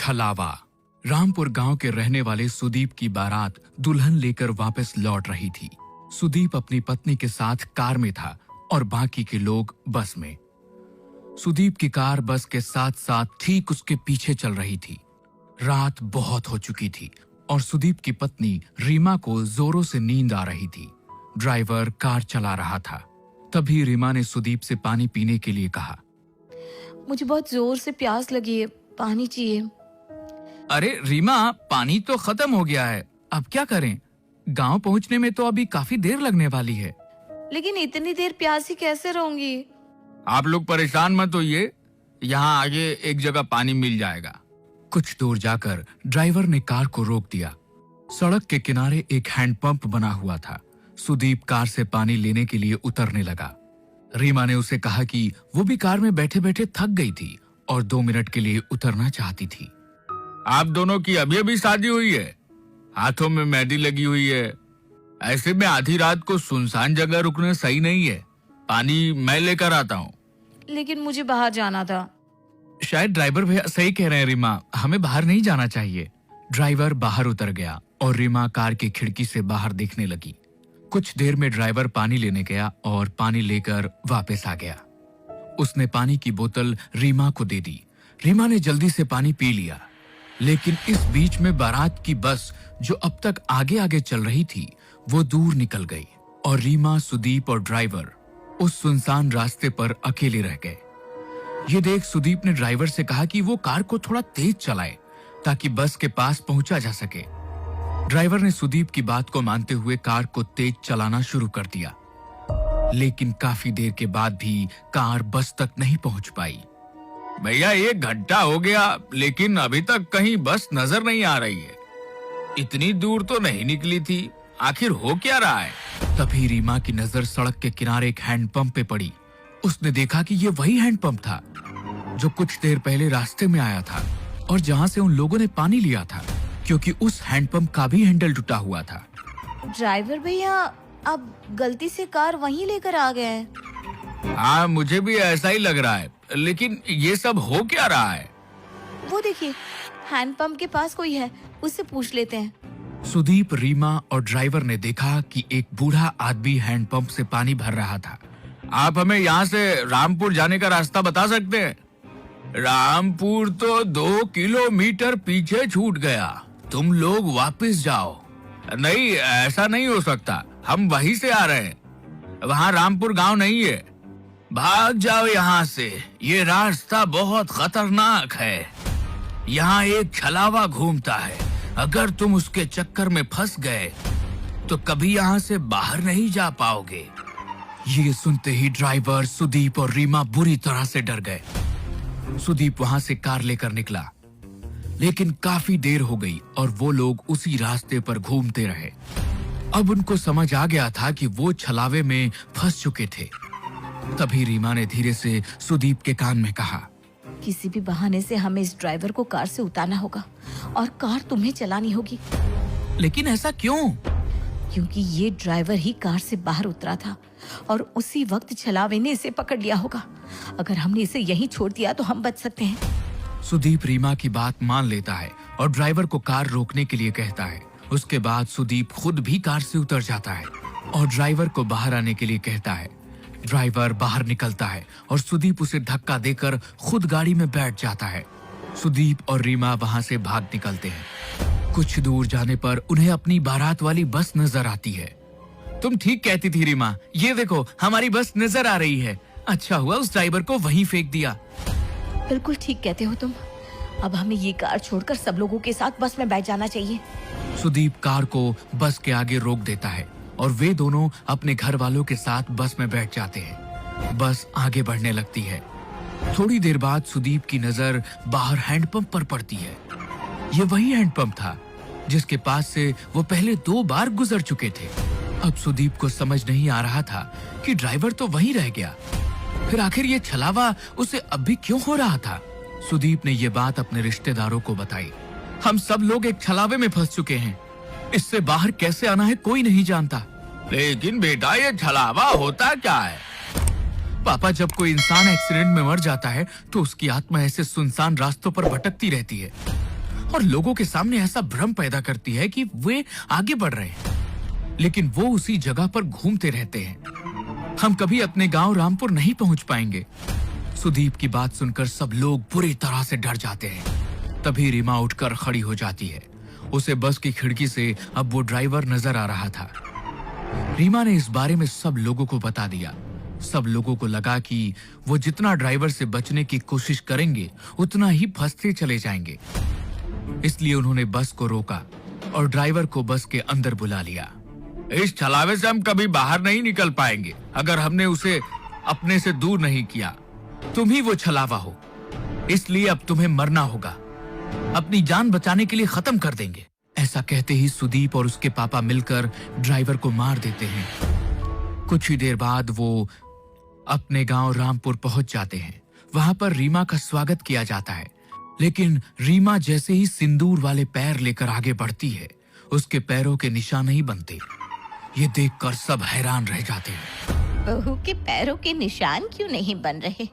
छलावा। रामपुर गांव के रहने वाले सुदीप की बारात दुल्हन लेकर वापस लौट रही थी। सुदीप अपनी पत्नी के साथ कार में था और बाकी के लोग बस में। सुदीप की कार बस के साथ साथ ठीक उसके पीछे चल रही थी। रात बहुत हो चुकी थी और सुदीप की पत्नी रीमा को जोरों से नींद आ रही थी। ड्राइवर कार चला रहा था। तभी रीमा ने सुदीप से पानी पीने के लिए कहा। मुझे बहुत जोर से प्यास लगी है, पानी चाहिए। अरे रीमा, पानी तो खत्म हो गया है, अब क्या करें? गांव पहुंचने में तो अभी काफी देर लगने वाली है। लेकिन इतनी देर प्यासी कैसे रहूंगी? आप लोग परेशान मत होइए, यहाँ आगे एक जगह पानी मिल जाएगा। कुछ दूर जाकर ड्राइवर ने कार को रोक दिया। सड़क के किनारे एक हैंडपंप बना हुआ था। सुदीप कार से पानी लेने के लिए उतरने लगा। रीमा ने उसे कहा कि वो भी कार में बैठे बैठे थक गई थी और 2 मिनट के लिए उतरना चाहती थी। आप दोनों की अभी अभी शादी हुई है, हाथों में मेहंदी लगी हुई है, ऐसे में आधी रात को सुनसान जगह रुकना सही नहीं है। पानी मैं लेकर आता हूँ। लेकिन मुझे बाहर जाना था। शायद ड्राइवर भैया सही कह रहे हैं रीमा, हमें बाहर नहीं जाना चाहिए। ड्राइवर बाहर उतर गया और रीमा कार की खिड़की से बाहर देखने लगी। कुछ देर में ड्राइवर पानी लेने गया और पानी लेकर वापस आ गया। उसने पानी की बोतल रीमा को दे दी। रीमा ने जल्दी से पानी पी लिया। लेकिन इस बीच में बारात की बस जो अब तक आगे आगे चल रही थी वो दूर निकल गई और रीमा, सुदीप और ड्राइवर उस सुनसान रास्ते पर अकेले रह गए। ये देख सुदीप ने ड्राइवर से कहा कि वो कार को थोड़ा तेज चलाए ताकि बस के पास पहुंचा जा सके। ड्राइवर ने सुदीप की बात को मानते हुए कार को तेज चलाना शुरू कर दिया। लेकिन काफी देर के बाद भी कार बस तक नहीं पहुंच पाई। भैया 1 घंटा हो गया लेकिन अभी तक कहीं बस नजर नहीं आ रही है। इतनी दूर तो नहीं निकली थी, आखिर हो क्या रहा है? तभी रीमा की नजर सड़क के किनारे एक हैंडपंप पे पड़ी। उसने देखा कि ये वही हैंडपंप था जो कुछ देर पहले रास्ते में आया था और जहां से उन लोगों ने पानी लिया था, क्योंकि उस हैंडपंप का भी हैंडल टूटा हुआ था। ड्राइवर भैया, आप गलती से कार वहीं लेकर आ गए हैं। हाँ, मुझे भी ऐसा ही लग रहा है, लेकिन ये सब हो क्या रहा है? वो देखिए, हैंडपंप के पास कोई है, उससे पूछ लेते हैं। सुदीप, रीमा और ड्राइवर ने देखा कि एक बूढ़ा आदमी हैंडपंप से पानी भर रहा था। आप हमें यहाँ से रामपुर जाने का रास्ता बता सकते हैं? रामपुर तो 2 किलोमीटर पीछे छूट गया, तुम लोग वापस जाओ। नहीं, ऐसा नहीं हो सकता, हम वहीं से आ रहे हैं, वहाँ रामपुर गांव नहीं है। भाग जाओ यहाँ से, ये रास्ता बहुत खतरनाक है। यहाँ एक छलावा घूमता है, अगर तुम उसके चक्कर में फंस गए तो कभी यहाँ से बाहर नहीं जा पाओगे। ये सुनते ही ड्राइवर, सुदीप और रीमा बुरी तरह से डर गए। सुदीप वहां से कार लेकर निकला, लेकिन काफी देर हो गई और वो लोग उसी रास्ते पर घूमते रहे। अब उनको समझ आ गया था कि वो छलावे में फंस चुके थे। तभी रीमा ने धीरे से सुदीप के कान में कहा, किसी भी बहाने से हमें इस ड्राइवर को कार से उतारना होगा और कार तुम्हें चलानी होगी। लेकिन ऐसा क्यों? क्योंकि ये ड्राइवर ही कार से बाहर उतरा था और उसी वक्त छलावे ने इसे पकड़ लिया होगा। अगर हमने इसे यहीं छोड़ दिया तो हम बच सकते हैं। सुदीप रीमा की बात मान लेता है और ड्राइवर को कार रोकने के लिए कहता है। उसके बाद सुदीप खुद भी कार से उतर जाता है और ड्राइवर को बाहर आने के लिए कहता है। ड्राइवर बाहर निकलता है और सुदीप उसे धक्का देकर खुद गाड़ी में बैठ जाता है। सुदीप और रीमा वहां से भाग निकलते हैं। कुछ दूर जाने पर उन्हें अपनी बारात वाली बस नजर आती है। तुम ठीक कहती थी रीमा, ये देखो हमारी बस नजर आ रही है। अच्छा हुआ उस ड्राइवर को वहीं फेंक दिया। बिल्कुल ठीक कहते हो तुम। अब हमें ये कार छोड़कर सब लोगों के साथ बस में बैठ जाना चाहिए। सुदीप कार को बस के आगे रोक देता है और वे दोनों अपने घर वालों के साथ बस में बैठ जाते हैं। बस आगे बढ़ने लगती है। थोड़ी देर बाद सुदीप की नजर बाहर हैंडपंप पर पड़ती है। ये वही हैंडपंप था जिसके पास से वो पहले 2 बार गुजर चुके थे। अब सुदीप को समझ नहीं आ रहा था कि ड्राइवर तो वहीं रह गया, फिर आखिर ये छलावा उसे अब भी क्यों हो रहा था? सुदीप ने ये बात अपने रिश्तेदारों को बताई। हम सब लोग एक छलावे में फंस चुके हैं, इससे बाहर कैसे आना है कोई नहीं जानता। लेकिन बेटा, ये छलावा होता क्या है? पापा, जब कोई इंसान एक्सीडेंट में मर जाता है तो उसकी आत्मा ऐसे सुनसान रास्तों पर भटकती रहती है। और लोगों के सामने ऐसा भ्रम पैदा करती है कि वे आगे बढ़ रहे हैं, लेकिन वो उसी जगह पर घूमते रहते हैं। हम कभी अपने गांव रामपुर नहीं पहुंच पाएंगे। सुदीप की बात सुनकर सब लोग बुरी तरह से डर जाते हैं। तभी रीमा उठकर खड़ी हो जाती है। उसे बस की खिड़की से अब वो ड्राइवर नजर आ रहा था। रीमा ने इस बारे में सब लोगों को बता दिया। सब लोगों को लगा कि वो जितना ड्राइवर से बचने की कोशिश करेंगे उतना ही फंसते चले जाएंगे। इसलिए उन्होंने बस को रोका और ड्राइवर को बस के अंदर बुला लिया। इस छलावे से हम कभी बाहर नहीं निकल पाएंगे अगर हमने उसे अपने से दूर नहीं किया। तुम ही वो छलावा हो, इसलिए अब तुम्हें मरना होगा। अपनी जान बचाने के लिए खत्म कर देंगे। ऐसा कहते ही सुदीप और उसके पापा मिलकर ड्राइवर को मार देते हैं। कुछ ही देर बाद वो अपने गांव रामपुर पहुंच जाते हैं। वहां पर रीमा का स्वागत किया जाता है, लेकिन रीमा जैसे ही सिंदूर वाले पैर लेकर आगे बढ़ती है, उसके पैरों के निशान नहीं बनते। ये देखकर सब हैरान रह जाते हैं। बहू के पैरों के निशान क्यों नहीं बन रहे?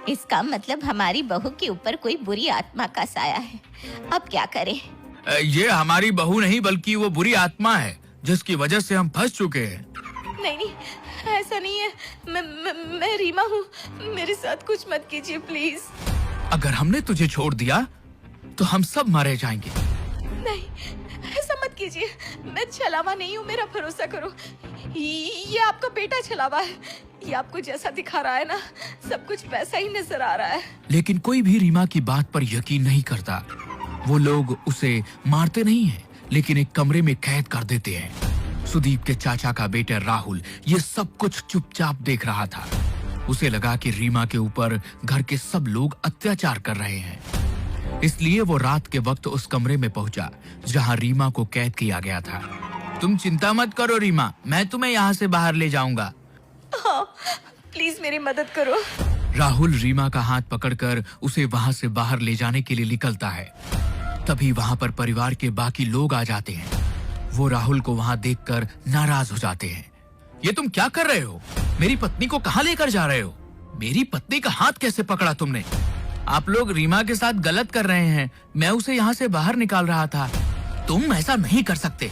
इसका मतलब हमारी बहू के ऊपर कोई बुरी आत्मा का साया है। अब क्या करें? ये हमारी बहू नहीं बल्कि वो बुरी आत्मा है जिसकी वजह से हम फंस चुके हैं। नहीं, ऐसा नहीं है। मैं रीमा हूँ। मेरे साथ कुछ मत कीजिए प्लीज। अगर हमने तुझे छोड़ दिया तो हम सब मारे जाएंगे। नहीं, ऐसा मत कीजिए। मैं छलावा नहीं हूँ, मेरा भरोसा करो। ये आपका बेटा छलावा है। ये आपको जैसा दिखा रहा है ना, सब कुछ वैसा ही नजर आ रहा है। लेकिन कोई भी रीमा की बात पर यकीन नहीं करता। वो लोग उसे मारते नहीं हैं, लेकिन एक कमरे में कैद कर देते हैं। सुदीप के चाचा का बेटा राहुल ये सब कुछ चुपचाप देख रहा था। उसे लगा कि रीमा के ऊपर घर के सब लोग अत्याचार कर रहे हैं, इसलिए वो रात के वक्त उस कमरे में पहुंचा जहां रीमा को कैद किया गया था। तुम चिंता मत करो रीमा, मैं तुम्हें यहाँ से बाहर ले जाऊंगा। हाँ, प्लीज मेरी मदद करो। राहुल रीमा का हाथ पकड़कर उसे वहां से बाहर ले जाने के लिए निकलता है। तभी वहां पर परिवार के बाकी लोग आ जाते हैं। वो राहुल को वहां देखकर नाराज हो जाते हैं। ये तुम क्या कर रहे हो? मेरी पत्नी को कहां लेकर जा रहे हो? मेरी पत्नी का हाथ कैसे पकड़ा तुमने? आप लोग रीमा के साथ गलत कर रहे हैं। मैं उसे यहाँ से बाहर निकाल रहा था। तुम ऐसा नहीं कर सकते।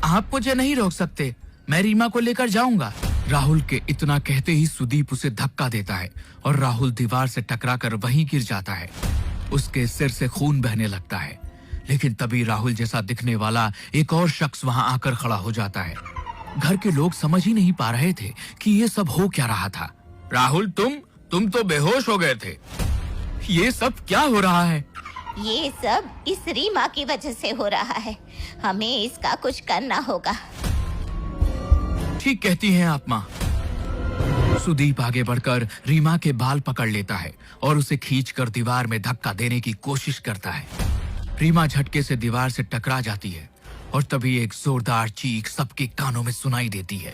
आप मुझे नहीं रोक सकते। मैं रीमा को लेकर जाऊंगा। राहुल के इतना कहते ही सुदीप उसे धक्का देता है और राहुल दीवार से टकराकर वहीं गिर जाता है। उसके सिर से खून बहने लगता है। लेकिन तभी राहुल जैसा दिखने वाला एक और शख्स वहां आकर खड़ा हो जाता है। घर के लोग समझ ही नहीं पा रहे थे कि ये सब हो क्या रहा था। राहुल, तुम तो बेहोश हो गए थे। ये सब क्या हो रहा है? ये सब इस रीमा की वजह से हो रहा है। हमें इसका कुछ करना होगा। ठीक कहती हैं आप माँ। सुदीप आगे बढ़कर रीमा के बाल पकड़ लेता है और उसे खींचकर दीवार में धक्का देने की कोशिश करता है। रीमा झटके से दीवार से टकरा जाती है और तभी एक जोरदार चीख सबके कानों में सुनाई देती है।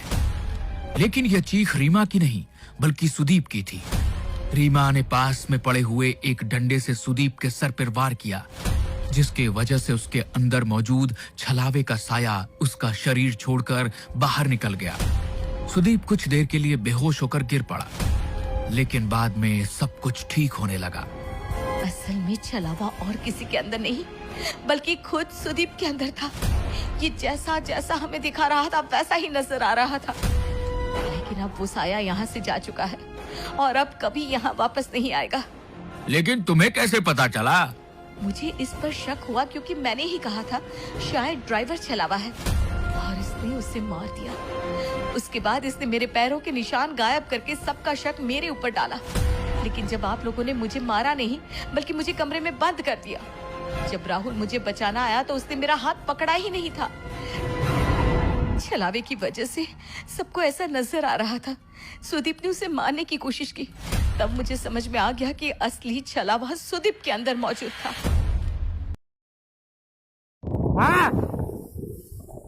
लेकिन यह चीख रीमा की नहीं बल्कि सुदीप की थी। रीमा ने पास में पड़े हुए एक डंडे से सुदीप के सर पर वार किया, जिसके वजह से उसके अंदर मौजूद छलावे का साया उसका शरीर छोड़कर बाहर निकल गया। सुदीप कुछ देर के लिए बेहोश होकर गिर पड़ा, लेकिन बाद में सब कुछ ठीक होने लगा। असल में छलावा और किसी के अंदर नहीं बल्कि खुद सुदीप के अंदर था। ये जैसा जैसा हमें दिखा रहा था वैसा ही नजर आ रहा था। लेकिन अब वो साया यहाँ से जा चुका है और अब कभी यहाँ वापस नहीं आएगा। लेकिन तुम्हें कैसे पता चला? मुझे इस पर शक हुआ क्योंकि मैंने ही कहा था शायद ड्राइवर छलावा है और इसने उसे मार दिया। उसके बाद इसने मेरे पैरों के निशान गायब करके सबका शक मेरे ऊपर डाला। लेकिन जब आप लोगों ने मुझे मारा नहीं बल्कि मुझे कमरे में बंद कर दिया। जब राहुल मुझे बचाना आया तो उसने मेरा हाथ पकड़ा ही नहीं था। छलावे की वजह से सबको ऐसा नजर आ रहा था। सुदीप ने उसे मारने की कोशिश की। तब मुझे समझ में आ गया कि असली छलावा सुदीप के अंदर मौजूद था।